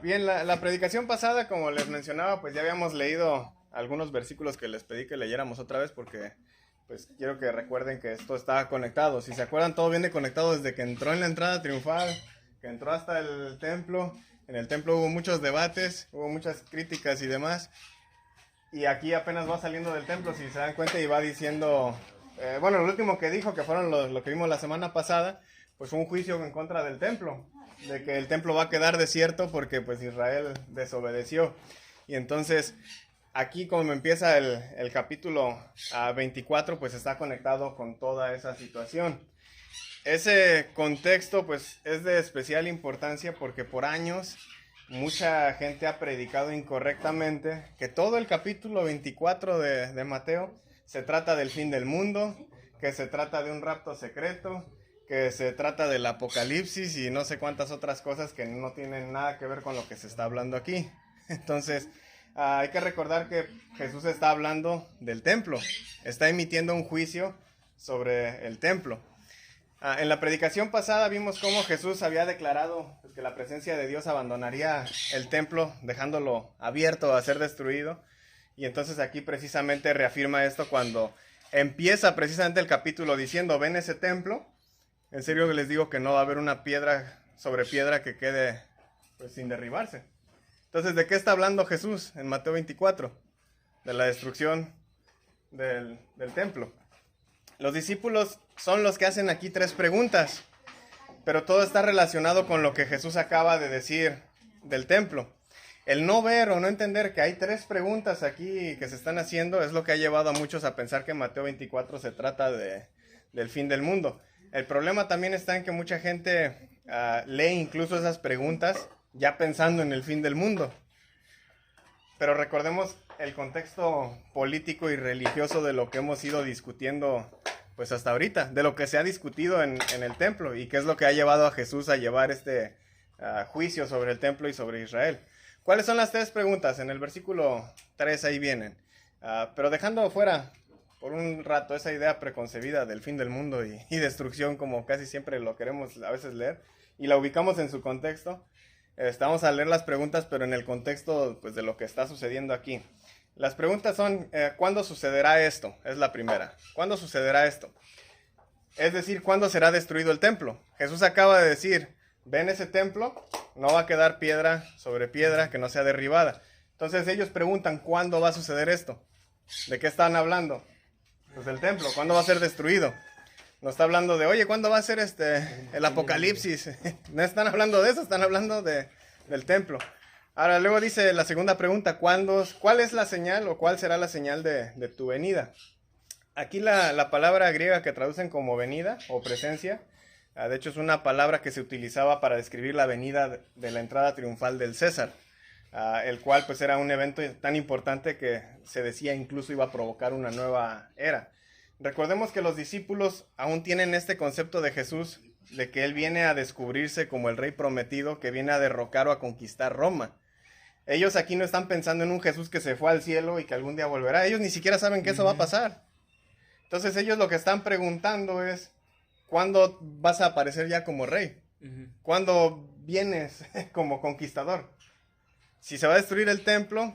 Bien, la predicación pasada, como les mencionaba, pues ya habíamos leído algunos versículos que les pedí que leyéramos otra vez porque pues quiero que recuerden que esto está conectado. Si se acuerdan, todo viene conectado desde que entró en la entrada triunfal, que entró hasta el templo. En el templo hubo muchos debates, hubo muchas críticas y demás. Y aquí apenas va saliendo del templo, si se dan cuenta, y va diciendo, bueno, lo último que dijo, que fueron lo que vimos la semana pasada, pues fue un juicio en contra del templo, de que el templo va a quedar desierto porque pues Israel desobedeció. Y entonces aquí como empieza el capítulo 24, pues está conectado con toda esa situación. Ese contexto pues es de especial importancia porque por años mucha gente ha predicado incorrectamente que todo el capítulo 24 de Mateo se trata del fin del mundo, que se trata de un rapto secreto, que se trata del apocalipsis y no sé cuántas otras cosas que no tienen nada que ver con lo que se está hablando aquí. Entonces, hay que recordar que Jesús está hablando del templo, está emitiendo un juicio sobre el templo. En la predicación pasada vimos cómo Jesús había declarado pues, que la presencia de Dios abandonaría el templo, dejándolo abierto a ser destruido. Y entonces aquí precisamente reafirma esto cuando empieza precisamente el capítulo diciendo, ven ese templo. En serio les digo que no va a haber una piedra sobre piedra que quede pues, sin derribarse. Entonces, ¿de qué está hablando Jesús en Mateo 24? De la destrucción del templo. Los discípulos son los que hacen aquí 3 preguntas, pero todo está relacionado con lo que Jesús acaba de decir del templo. El no ver o no entender que hay 3 preguntas aquí que se están haciendo es lo que ha llevado a muchos a pensar que Mateo 24 se trata del fin del mundo. El problema también está en que mucha gente lee incluso esas preguntas ya pensando en el fin del mundo. Pero recordemos el contexto político y religioso de lo que hemos ido discutiendo pues hasta ahorita, de lo que se ha discutido en el templo y qué es lo que ha llevado a Jesús a llevar este juicio sobre el templo y sobre Israel. ¿Cuáles son las 3 preguntas? En el versículo 3 ahí vienen. Pero dejando fuera por un rato esa idea preconcebida del fin del mundo y destrucción, como casi siempre lo queremos a veces leer, y la ubicamos en su contexto, vamos a leer las preguntas, pero en el contexto pues, de lo que está sucediendo aquí. Las preguntas son, ¿cuándo sucederá esto? Es la primera. ¿Cuándo sucederá esto? Es decir, ¿cuándo será destruido el templo? Jesús acaba de decir, ven ese templo, no va a quedar piedra sobre piedra que no sea derribada. Entonces ellos preguntan, ¿cuándo va a suceder esto? ¿De qué están hablando? Pues del templo, ¿cuándo va a ser destruido? No está hablando de, oye, ¿cuándo va a ser el apocalipsis? No están hablando de eso, están hablando del templo. Ahora, luego dice la segunda pregunta, ¿cuál es la señal o cuál será la señal de tu venida? Aquí la palabra griega que traducen como venida o presencia, de hecho es una palabra que se utilizaba para describir la venida de la entrada triunfal del César, el cual pues era un evento tan importante que se decía incluso iba a provocar una nueva era. Recordemos que los discípulos aún tienen este concepto de Jesús, de que Él viene a descubrirse como el rey prometido, que viene a derrocar o a conquistar Roma. Ellos aquí no están pensando en un Jesús que se fue al cielo y que algún día volverá. Ellos ni siquiera saben que eso va a pasar. Entonces ellos lo que están preguntando es, ¿cuándo vas a aparecer ya como rey? ¿Cuándo vienes como conquistador? Si se va a destruir el templo,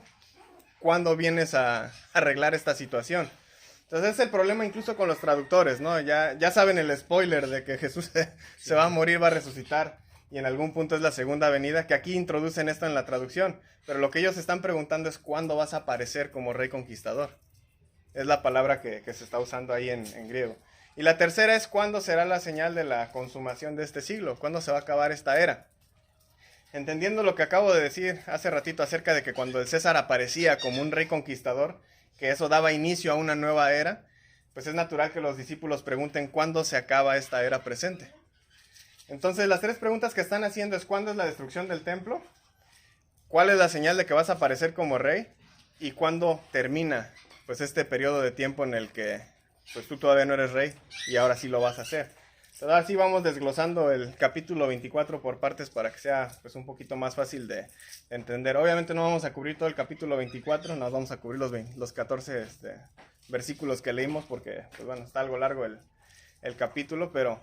¿cuándo vienes a arreglar esta situación? Entonces es el problema incluso con los traductores, ¿no? Ya saben el spoiler de que Jesús se va a morir, va a resucitar y en algún punto es la segunda venida, que aquí introducen esto en la traducción, pero lo que ellos están preguntando es ¿cuándo vas a aparecer como rey conquistador? Es la palabra que se está usando ahí en griego. Y la tercera es ¿cuándo será la señal de la consumación de este siglo? ¿Cuándo se va a acabar esta era? Entendiendo lo que acabo de decir hace ratito acerca de que cuando el César aparecía como un rey conquistador, que eso daba inicio a una nueva era, pues es natural que los discípulos pregunten ¿cuándo se acaba esta era presente? Entonces las 3 preguntas que están haciendo es ¿cuándo es la destrucción del templo? ¿Cuál es la señal de que vas a aparecer como rey? ¿Y cuándo termina pues este periodo de tiempo en el que pues tú todavía no eres rey y ahora sí lo vas a hacer? Entonces ahora sí vamos desglosando el capítulo 24 por partes para que sea pues un poquito más fácil de entender. Obviamente no vamos a cubrir todo el capítulo 24, nos vamos a cubrir los 14 versículos que leímos porque pues bueno, está algo largo el capítulo, pero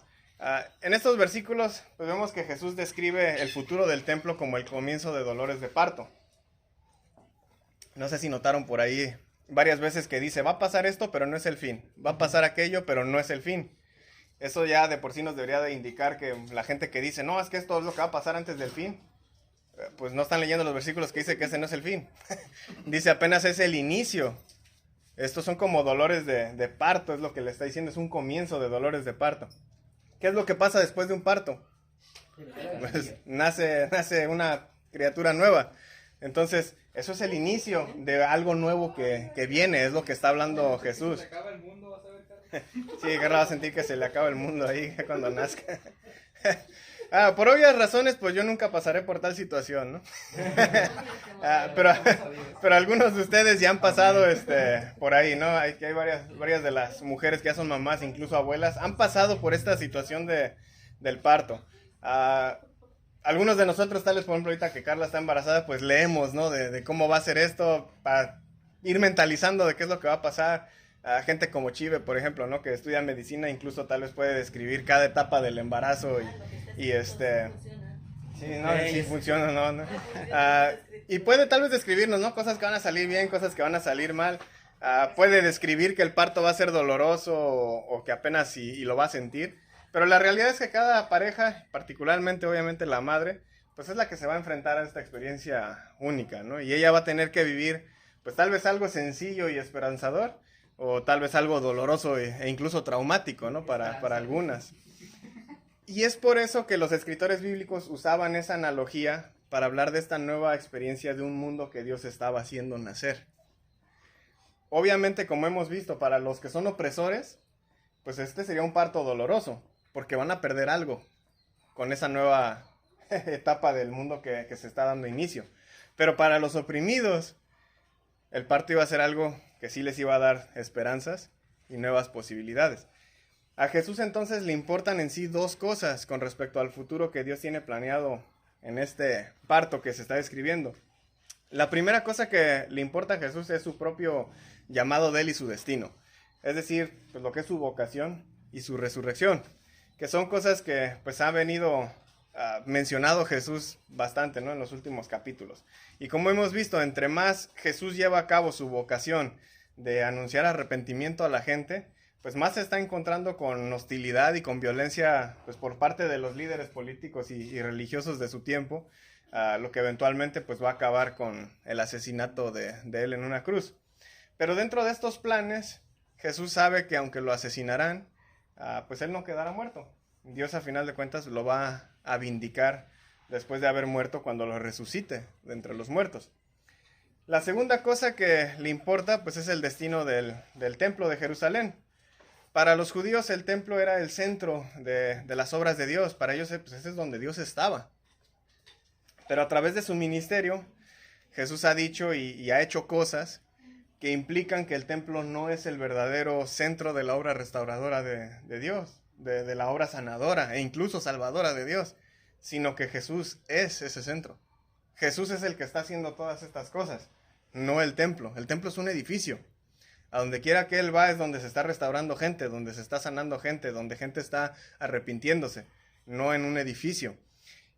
En estos versículos pues vemos que Jesús describe el futuro del templo como el comienzo de dolores de parto. No sé si notaron por ahí varias veces que dice, va a pasar esto, pero no es el fin. Va a pasar aquello, pero no es el fin. Eso ya de por sí nos debería de indicar que la gente que dice, no, es que esto es lo que va a pasar antes del fin, pues no están leyendo los versículos que dice que ese no es el fin. Dice apenas es el inicio. Estos son como dolores de parto, es lo que le está diciendo, es un comienzo de dolores de parto. ¿Qué es lo que pasa después de un parto? Pues nace una criatura nueva. Entonces, eso es el inicio de algo nuevo que viene, es lo que está hablando Jesús. Se acaba el mundo, vas a ver, Carlos. Sí, Carlos va a sentir que se le acaba el mundo ahí cuando nazca. Por obvias razones, pues yo nunca pasaré por tal situación, ¿no? Pero algunos de ustedes ya han pasado por ahí, ¿no? Hay varias de las mujeres que ya son mamás, incluso abuelas, han pasado por esta situación del parto. Algunos de nosotros, tal vez por ejemplo ahorita que Carla está embarazada, pues leemos, ¿no? De cómo va a ser esto, para ir mentalizando de qué es lo que va a pasar. Gente como Chive, por ejemplo, ¿no? Que estudia medicina, incluso tal vez puede describir cada etapa del embarazo sí, no, sí funciona, ¿no? Y puede tal vez describirnos, ¿no? Cosas que van a salir bien, cosas que van a salir mal. Puede describir que el parto va a ser doloroso o que apenas y lo va a sentir. Pero la realidad es que cada pareja, particularmente obviamente la madre, pues es la que se va a enfrentar a esta experiencia única, ¿no? Y ella va a tener que vivir, pues tal vez algo sencillo y esperanzador, o tal vez algo doloroso e incluso traumático, ¿no? Para algunas. Y es por eso que los escritores bíblicos usaban esa analogía para hablar de esta nueva experiencia de un mundo que Dios estaba haciendo nacer. Obviamente, como hemos visto, para los que son opresores, pues este sería un parto doloroso, porque van a perder algo con esa nueva etapa del mundo que se está dando inicio. Pero para los oprimidos, el parto iba a ser algo que sí les iba a dar esperanzas y nuevas posibilidades. A Jesús entonces le importan en sí dos cosas con respecto al futuro que Dios tiene planeado en este parto que se está describiendo. La primera cosa que le importa a Jesús es su propio llamado de él y su destino. Es decir, pues lo que es su vocación y su resurrección, que son cosas que pues ha venido mencionado Jesús bastante, ¿no? En los últimos capítulos. Y como hemos visto, entre más Jesús lleva a cabo su vocación de anunciar arrepentimiento a la gente, pues más se está encontrando con hostilidad y con violencia pues por parte de los líderes políticos y religiosos de su tiempo, lo que eventualmente pues va a acabar con el asesinato de él en una cruz. Pero dentro de estos planes, Jesús sabe que aunque lo asesinarán, pues él no quedará muerto. Dios a final de cuentas lo va a vindicar después de haber muerto cuando lo resucite de entre los muertos. La segunda cosa que le importa pues es el destino del templo de Jerusalén. Para los judíos el templo era el centro de las obras de Dios. Para ellos pues ese es donde Dios estaba. Pero a través de su ministerio, Jesús ha dicho y ha hecho cosas que implican que el templo no es el verdadero centro de la obra restauradora de Dios, de la obra sanadora e incluso salvadora de Dios, sino que Jesús es ese centro. Jesús es el que está haciendo todas estas cosas, no el templo. El templo es un edificio. A donde quiera que Él va es donde se está restaurando gente, donde se está sanando gente, donde gente está arrepintiéndose, no en un edificio.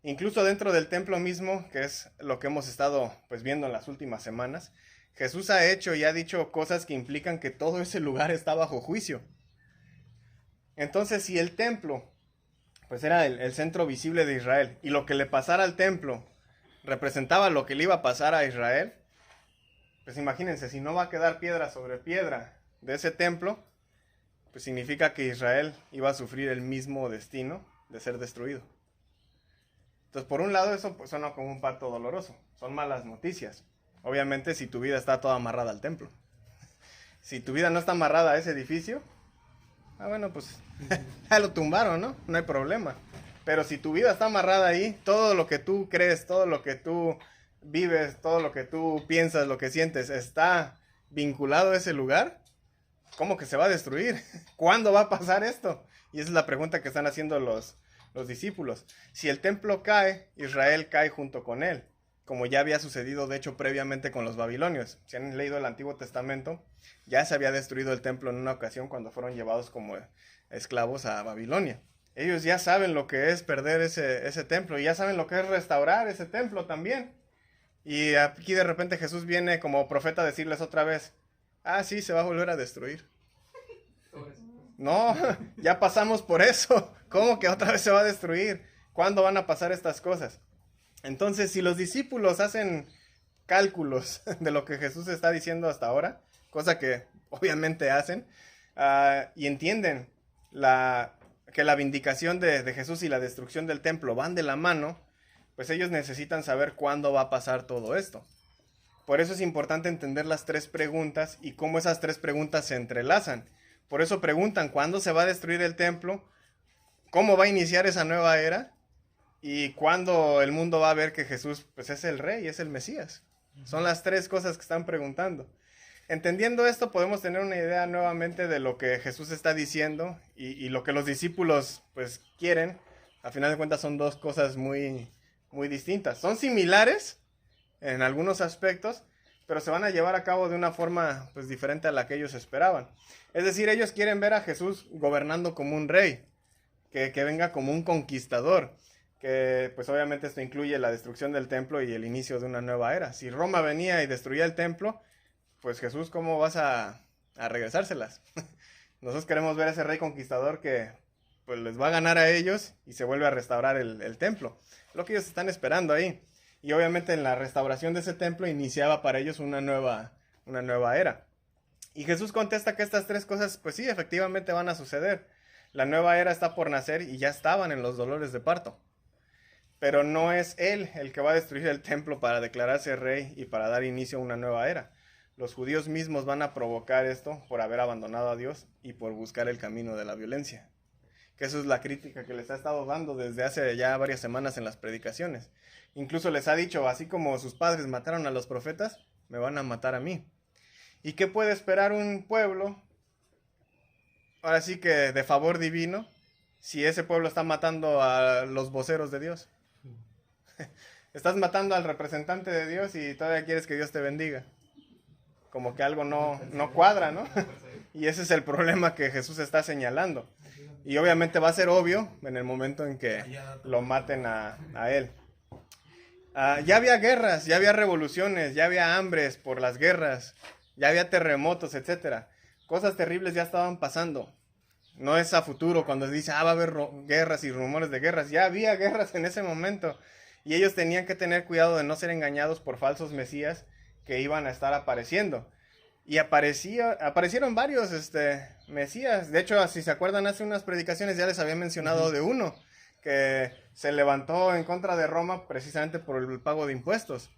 Incluso dentro del templo mismo, que es lo que hemos estado pues viendo en las últimas semanas, Jesús ha hecho y ha dicho cosas que implican que todo ese lugar está bajo juicio. Entonces, si el templo pues era el centro visible de Israel y lo que le pasara al templo representaba lo que le iba a pasar a Israel, pues imagínense, si no va a quedar piedra sobre piedra de ese templo, pues significa que Israel iba a sufrir el mismo destino de ser destruido. Entonces, por un lado, eso pues suena como un parto doloroso. Son malas noticias. Obviamente, si tu vida está toda amarrada al templo. Si tu vida no está amarrada a ese edificio, bueno, pues ya lo tumbaron, ¿no? No hay problema. Pero si tu vida está amarrada ahí, todo lo que tú crees, todo lo que tú vives, todo lo que tú piensas, lo que sientes, está vinculado a ese lugar, ¿cómo que se va a destruir? ¿Cuándo va a pasar esto? Y esa es la pregunta que están haciendo los discípulos. Si el templo cae, Israel cae junto con él, como ya había sucedido de hecho previamente con los babilonios. Si han leído el Antiguo Testamento, ya se había destruido el templo en una ocasión cuando fueron llevados como esclavos a Babilonia. Ellos ya saben lo que es perder ese templo y ya saben lo que es restaurar ese templo también. Y aquí de repente Jesús viene como profeta a decirles otra vez, ah, sí, se va a volver a destruir. No, ya pasamos por eso. ¿Cómo que otra vez se va a destruir? ¿Cuándo van a pasar estas cosas? Entonces, si los discípulos hacen cálculos de lo que Jesús está diciendo hasta ahora, cosa que obviamente hacen, y entienden que la vindicación de Jesús y la destrucción del templo van de la mano, pues ellos necesitan saber cuándo va a pasar todo esto. Por eso es importante entender las tres preguntas y cómo esas tres preguntas se entrelazan. Por eso preguntan cuándo se va a destruir el templo, cómo va a iniciar esa nueva era y cuándo el mundo va a ver que Jesús pues, es el rey, es el Mesías. Son las tres cosas que están preguntando. Entendiendo esto podemos tener una idea nuevamente de lo que Jesús está diciendo y lo que los discípulos pues quieren. A final de cuentas son dos cosas muy, muy distintas. Son similares en algunos aspectos, pero se van a llevar a cabo de una forma pues diferente a la que ellos esperaban. Es decir, ellos quieren ver a Jesús gobernando como un rey, que venga como un conquistador, que pues obviamente esto incluye la destrucción del templo y el inicio de una nueva era. Si Roma venía y destruía el templo, pues Jesús, ¿cómo vas a regresárselas? Nosotros queremos ver a ese rey conquistador que pues les va a ganar a ellos y se vuelve a restaurar el templo. Lo que ellos están esperando ahí. Y obviamente en la restauración de ese templo iniciaba para ellos una nueva era. Y Jesús contesta que estas tres cosas, pues sí, efectivamente van a suceder. La nueva era está por nacer y ya estaban en los dolores de parto. Pero no es Él el que va a destruir el templo para declararse rey y para dar inicio a una nueva era. Los judíos mismos van a provocar esto por haber abandonado a Dios y por buscar el camino de la violencia. Que eso es la crítica que les ha estado dando desde hace ya varias semanas en las predicaciones. Incluso les ha dicho, así como sus padres mataron a los profetas, me van a matar a mí. ¿Y qué puede esperar un pueblo, ahora sí que de favor divino, si ese pueblo está matando a los voceros de Dios? Estás matando al representante de Dios y todavía quieres que Dios te bendiga. Como que algo no cuadra, ¿no? Y ese es el problema que Jesús está señalando. Y obviamente va a ser obvio en el momento en que lo maten a él. Ya había guerras, ya había revoluciones, ya había hambres por las guerras, ya había terremotos, etcétera. Cosas terribles ya estaban pasando. No es a futuro cuando se dice, va a haber guerras y rumores de guerras. Ya había guerras en ese momento. Y ellos tenían que tener cuidado de no ser engañados por falsos mesías que iban a estar apareciendo. Y aparecieron varios mesías. De hecho, si se acuerdan, hace unas predicaciones ya les había mencionado de uno que se levantó en contra de Roma precisamente por el pago de impuestos.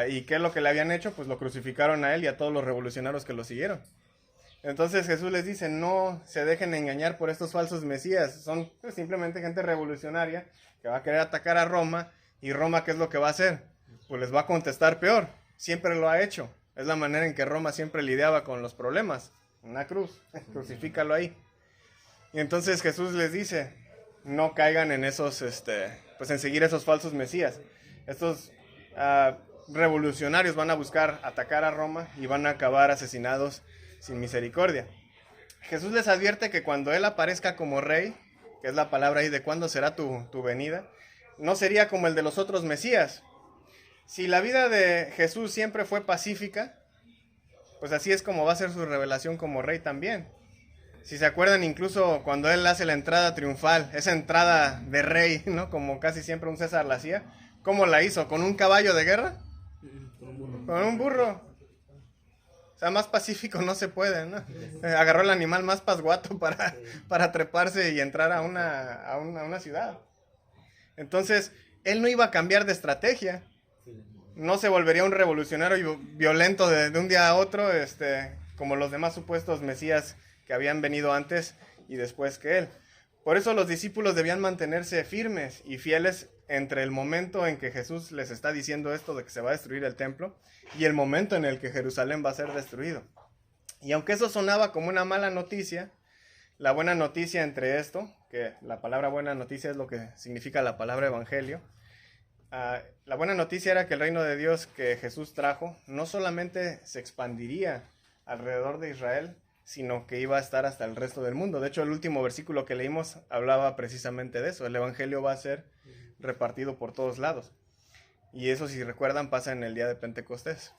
¿Y qué es lo que le habían hecho? Pues lo crucificaron a él y a todos los revolucionarios que lo siguieron. Entonces Jesús les dice, no se dejen engañar por estos falsos mesías. Son pues, simplemente gente revolucionaria que va a querer atacar a Roma. ¿Y Roma qué es lo que va a hacer? Pues les va a contestar peor. Siempre lo ha hecho. Es la manera en que Roma siempre lidiaba con los problemas. Una cruz, crucifícalo ahí. Y entonces Jesús les dice, no caigan en esos, pues en seguir esos falsos mesías. Estos revolucionarios van a buscar atacar a Roma y van a acabar asesinados sin misericordia. Jesús les advierte que cuando Él aparezca como rey, que es la palabra ahí de cuándo será tu venida, no sería como el de los otros mesías. Si la vida de Jesús siempre fue pacífica, pues así es como va a ser su revelación como rey también. Si se acuerdan, incluso cuando Él hace la entrada triunfal, esa entrada de rey, ¿no? Como casi siempre un César la hacía, ¿cómo la hizo? ¿Con un caballo de guerra? Con un burro. O sea, más pacífico no se puede, ¿no? Agarró el animal más pasguato para treparse y entrar a una ciudad. Entonces, Él no iba a cambiar de estrategia. No se volvería un revolucionario violento de un día a otro, como los demás supuestos mesías que habían venido antes y después que Él. Por eso los discípulos debían mantenerse firmes y fieles entre el momento en que Jesús les está diciendo esto de que se va a destruir el templo y el momento en el que Jerusalén va a ser destruido. Y aunque eso sonaba como una mala noticia, la buena noticia entre esto, que la palabra buena noticia es lo que significa la palabra evangelio, la buena noticia era que el reino de Dios que Jesús trajo no solamente se expandiría alrededor de Israel, sino que iba a estar hasta el resto del mundo. De hecho, el último versículo que leímos hablaba precisamente de eso. El evangelio va a ser repartido por todos lados. Y eso, si recuerdan, pasa en el día de Pentecostés.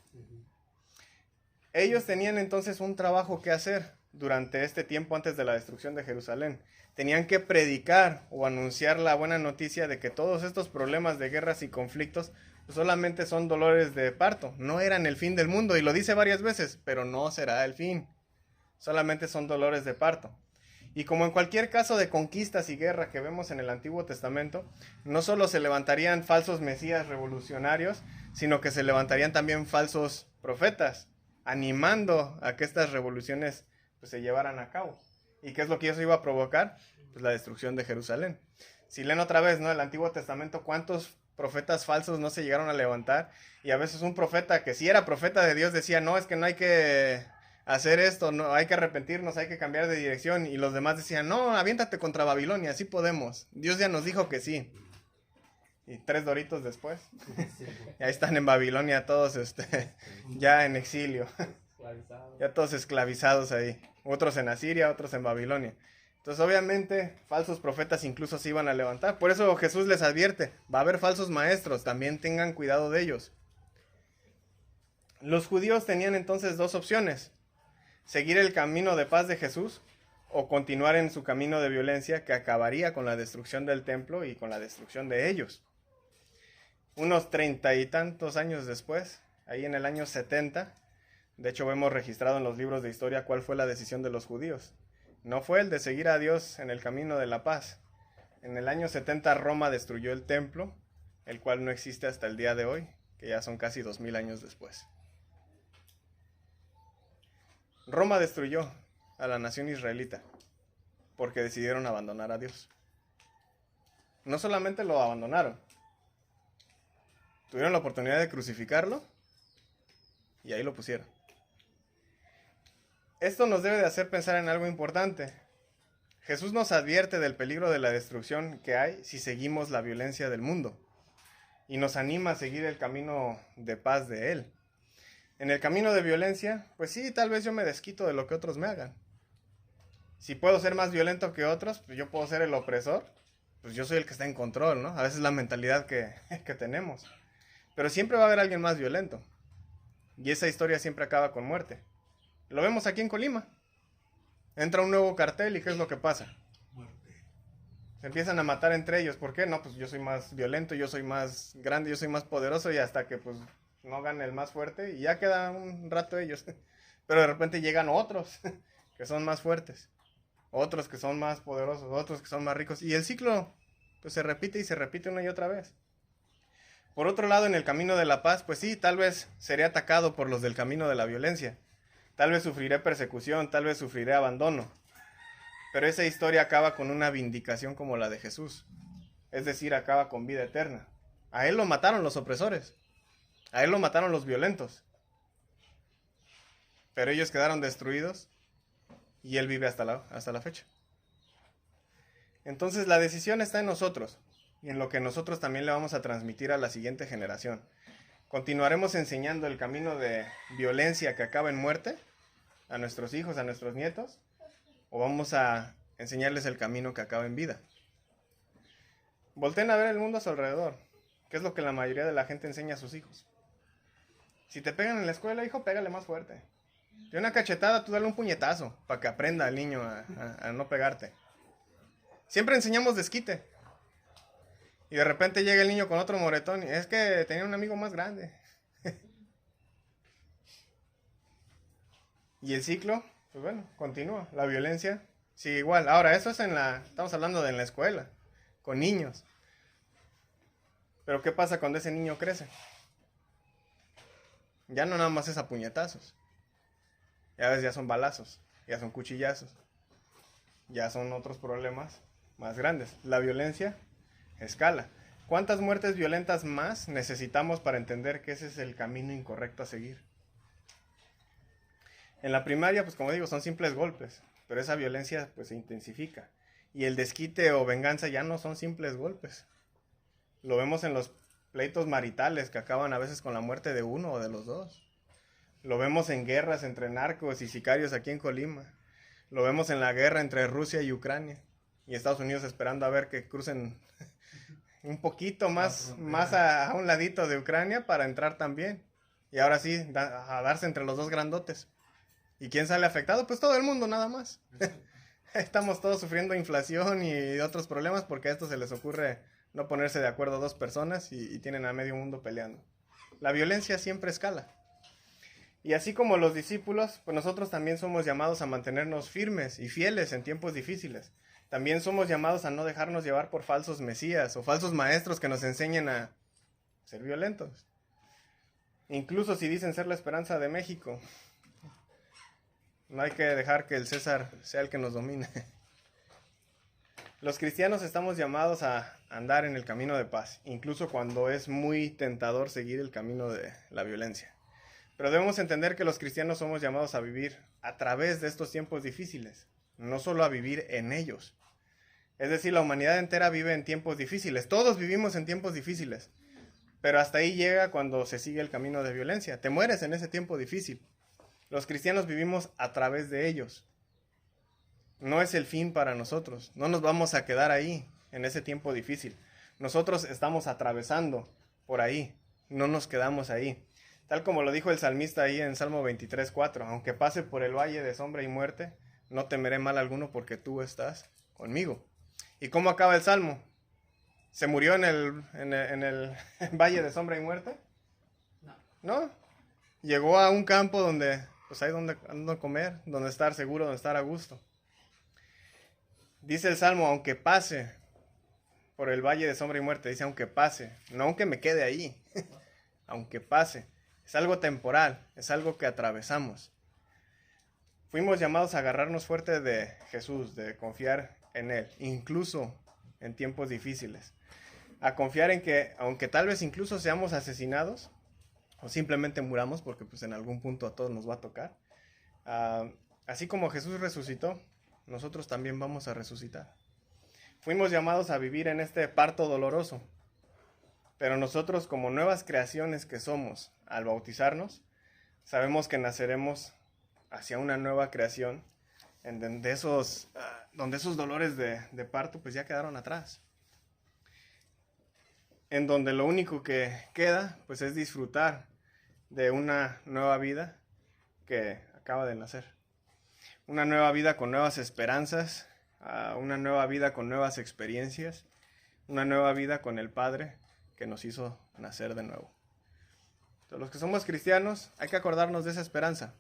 Ellos tenían entonces un trabajo que hacer durante este tiempo antes de la destrucción de Jerusalén. Tenían que predicar o anunciar la buena noticia de que todos estos problemas de guerras y conflictos pues solamente son dolores de parto, no eran el fin del mundo, y lo dice varias veces, pero no será el fin, solamente son dolores de parto. Y como en cualquier caso de conquistas y guerra que vemos en el Antiguo Testamento, no solo se levantarían falsos mesías revolucionarios, sino que se levantarían también falsos profetas, animando a que estas revoluciones pues, se llevaran a cabo. ¿Y qué es lo que eso iba a provocar? Pues la destrucción de Jerusalén. Si leen otra vez, ¿no? El Antiguo Testamento, ¿cuántos profetas falsos no se llegaron a levantar? Y a veces un profeta que sí era profeta de Dios decía, no, es que no hay que hacer esto, no, hay que arrepentirnos, hay que cambiar de dirección. Y los demás decían, no, aviéntate contra Babilonia, sí podemos. Dios ya nos dijo que sí. Y 3 doritos después, y ahí están en Babilonia todos ya en exilio. Ya todos esclavizados ahí. Otros en Asiria, otros en Babilonia. Entonces obviamente falsos profetas incluso se iban a levantar. Por eso Jesús les advierte, va a haber falsos maestros, también tengan cuidado de ellos. Los judíos tenían entonces 2 opciones: seguir el camino de paz de Jesús o continuar en su camino de violencia que acabaría con la destrucción del templo y con la destrucción de ellos. Unos 30 y tantos años después, ahí en el año 70, de hecho vemos registrado en los libros de historia cuál fue la decisión de los judíos. No fue el de seguir a Dios en el camino de la paz. En el año 70 Roma destruyó el templo, el cual no existe hasta el día de hoy, que ya son casi 2000 años después. Roma destruyó a la nación israelita porque decidieron abandonar a Dios. No solamente lo abandonaron, tuvieron la oportunidad de crucificarlo y ahí lo pusieron. Esto nos debe de hacer pensar en algo importante. Jesús nos advierte del peligro de la destrucción que hay si seguimos la violencia del mundo y nos anima a seguir el camino de paz de Él. En el camino de violencia, pues sí, tal vez yo me desquito de lo que otros me hagan. Si puedo ser más violento que otros, pues yo puedo ser el opresor, pues yo soy el que está en control, ¿no? A veces es la mentalidad que tenemos. Pero siempre va a haber alguien más violento. Y esa historia siempre acaba con muerte. Lo vemos aquí en Colima. Entra un nuevo cartel y ¿qué es lo que pasa? Se empiezan a matar entre ellos. ¿Por qué? No, pues yo soy más violento, yo soy más grande, yo soy más poderoso, y hasta que pues no gane el más fuerte y ya queda un rato ellos. Pero de repente llegan otros que son más fuertes, otros que son más poderosos, otros que son más ricos, y el ciclo pues se repite y se repite una y otra vez. Por otro lado, en el camino de la paz, pues sí, tal vez seré atacado por los del camino de la violencia. Tal vez sufriré persecución, tal vez sufriré abandono. Pero esa historia acaba con una vindicación como la de Jesús. Es decir, acaba con vida eterna. A Él lo mataron los opresores. A Él lo mataron los violentos. Pero ellos quedaron destruidos y Él vive hasta la fecha. Entonces la decisión está en nosotros y en lo que nosotros también le vamos a transmitir a la siguiente generación. ¿Continuaremos enseñando el camino de violencia que acaba en muerte a nuestros hijos, a nuestros nietos? ¿O vamos a enseñarles el camino que acaba en vida? Volteen a ver el mundo a su alrededor. ¿Qué es lo que la mayoría de la gente enseña a sus hijos? Si te pegan en la escuela, hijo, pégale más fuerte. De una cachetada, tú dale un puñetazo para que aprenda el niño a no pegarte. Siempre enseñamos desquite. Y de repente llega el niño con otro moretón y es que tenía un amigo más grande. Y el ciclo, pues bueno, continúa. La violencia sigue igual. Ahora, eso es estamos hablando de en la escuela, con niños. Pero ¿qué pasa cuando ese niño crece? Ya no nada más es a puñetazos. Ya son balazos, ya son cuchillazos. Ya son otros problemas más grandes. La violencia escala. ¿Cuántas muertes violentas más necesitamos para entender que ese es el camino incorrecto a seguir? En la primaria, pues como digo, son simples golpes, pero esa violencia pues se intensifica. Y el desquite o venganza ya no son simples golpes. Lo vemos en los pleitos maritales que acaban a veces con la muerte de uno o de los dos. Lo vemos en guerras entre narcos y sicarios aquí en Colima. Lo vemos en la guerra entre Rusia y Ucrania. Y Estados Unidos esperando a ver que crucen un poquito más a un ladito de Ucrania para entrar también. Y ahora sí, a darse entre los dos grandotes. ¿Y quién sale afectado? Pues todo el mundo nada más. Estamos todos sufriendo inflación y otros problemas porque a esto se les ocurre no ponerse de acuerdo dos personas y tienen a medio mundo peleando. La violencia siempre escala. Y así como los discípulos, pues nosotros también somos llamados a mantenernos firmes y fieles en tiempos difíciles. También somos llamados a no dejarnos llevar por falsos mesías o falsos maestros que nos enseñen a ser violentos. Incluso si dicen ser la esperanza de México, no hay que dejar que el César sea el que nos domine. Los cristianos estamos llamados a andar en el camino de paz, incluso cuando es muy tentador seguir el camino de la violencia. Pero debemos entender que los cristianos somos llamados a vivir a través de estos tiempos difíciles, no solo a vivir en ellos. Es decir, la humanidad entera vive en tiempos difíciles, todos vivimos en tiempos difíciles, pero hasta ahí llega cuando se sigue el camino de violencia. Te mueres en ese tiempo difícil. Los cristianos vivimos a través de ellos. No es el fin para nosotros. No nos vamos a quedar ahí, en ese tiempo difícil. Nosotros estamos atravesando por ahí. No nos quedamos ahí. Tal como lo dijo el salmista ahí en Salmo 23:4. Aunque pase por el valle de sombra y muerte, no temeré mal alguno porque tú estás conmigo. ¿Y cómo acaba el Salmo? ¿Se murió en el valle de sombra y muerte? ¿No? Llegó a un campo donde, pues ahí donde comer, donde estar seguro, donde estar a gusto. Dice el Salmo, aunque pase por el valle de sombra y muerte, dice aunque pase, no aunque me quede ahí, aunque pase. Es algo temporal, es algo que atravesamos. Fuimos llamados a agarrarnos fuerte de Jesús, de confiar en Él, incluso en tiempos difíciles. A confiar en que, aunque tal vez incluso seamos asesinados, o simplemente muramos, porque pues en algún punto a todos nos va a tocar. Así como Jesús resucitó, nosotros también vamos a resucitar. Fuimos llamados a vivir en este parto doloroso, pero nosotros como nuevas creaciones que somos, al bautizarnos, sabemos que naceremos hacia una nueva creación, en donde esos dolores de parto pues ya quedaron atrás. En donde lo único que queda pues es disfrutar de una nueva vida que acaba de nacer. Una nueva vida con nuevas esperanzas, una nueva vida con nuevas experiencias, una nueva vida con el Padre que nos hizo nacer de nuevo. Entonces, los que somos cristianos hay que acordarnos de esa esperanza.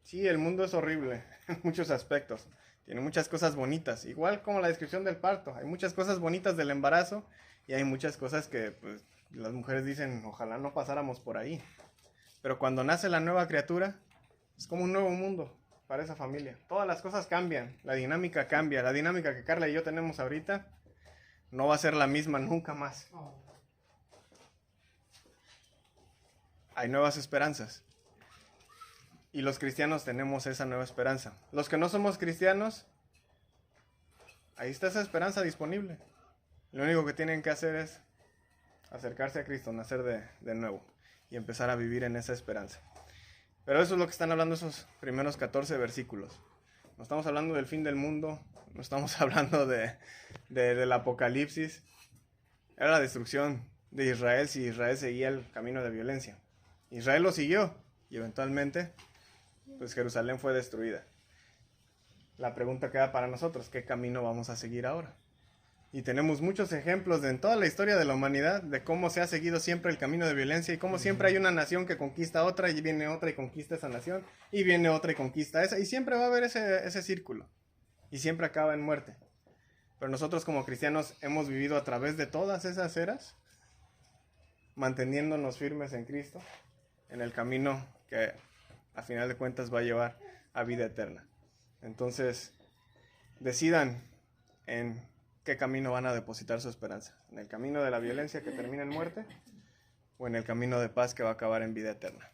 Sí, el mundo es horrible en muchos aspectos, tiene muchas cosas bonitas, igual como la descripción del parto, hay muchas cosas bonitas del embarazo y hay muchas cosas que pues, las mujeres dicen, ojalá no pasáramos por ahí. Pero cuando nace la nueva criatura, es como un nuevo mundo para esa familia. Todas las cosas cambian, la dinámica cambia. La dinámica que Carla y yo tenemos ahorita no va a ser la misma nunca más. Hay nuevas esperanzas. Y los cristianos tenemos esa nueva esperanza. Los que no somos cristianos, ahí está esa esperanza disponible. Lo único que tienen que hacer es acercarse a Cristo, nacer de nuevo y empezar a vivir en esa esperanza. Pero eso es lo que están hablando esos primeros 14 versículos. No estamos hablando del fin del mundo, no estamos hablando del apocalipsis. Era la destrucción de Israel si Israel seguía el camino de violencia. Israel lo siguió y eventualmente pues Jerusalén fue destruida. La pregunta queda para nosotros, ¿qué camino vamos a seguir ahora? Y tenemos muchos ejemplos en toda la historia de la humanidad de cómo se ha seguido siempre el camino de violencia y cómo siempre hay una nación que conquista a otra y viene otra y conquista esa nación y viene otra y conquista esa y siempre va a haber ese círculo y siempre acaba en muerte. Pero nosotros como cristianos hemos vivido a través de todas esas eras manteniéndonos firmes en Cristo en el camino que a final de cuentas va a llevar a vida eterna. Entonces decidan en ¿qué camino van a depositar su esperanza? ¿En el camino de la violencia que termina en muerte? ¿O en el camino de paz que va a acabar en vida eterna?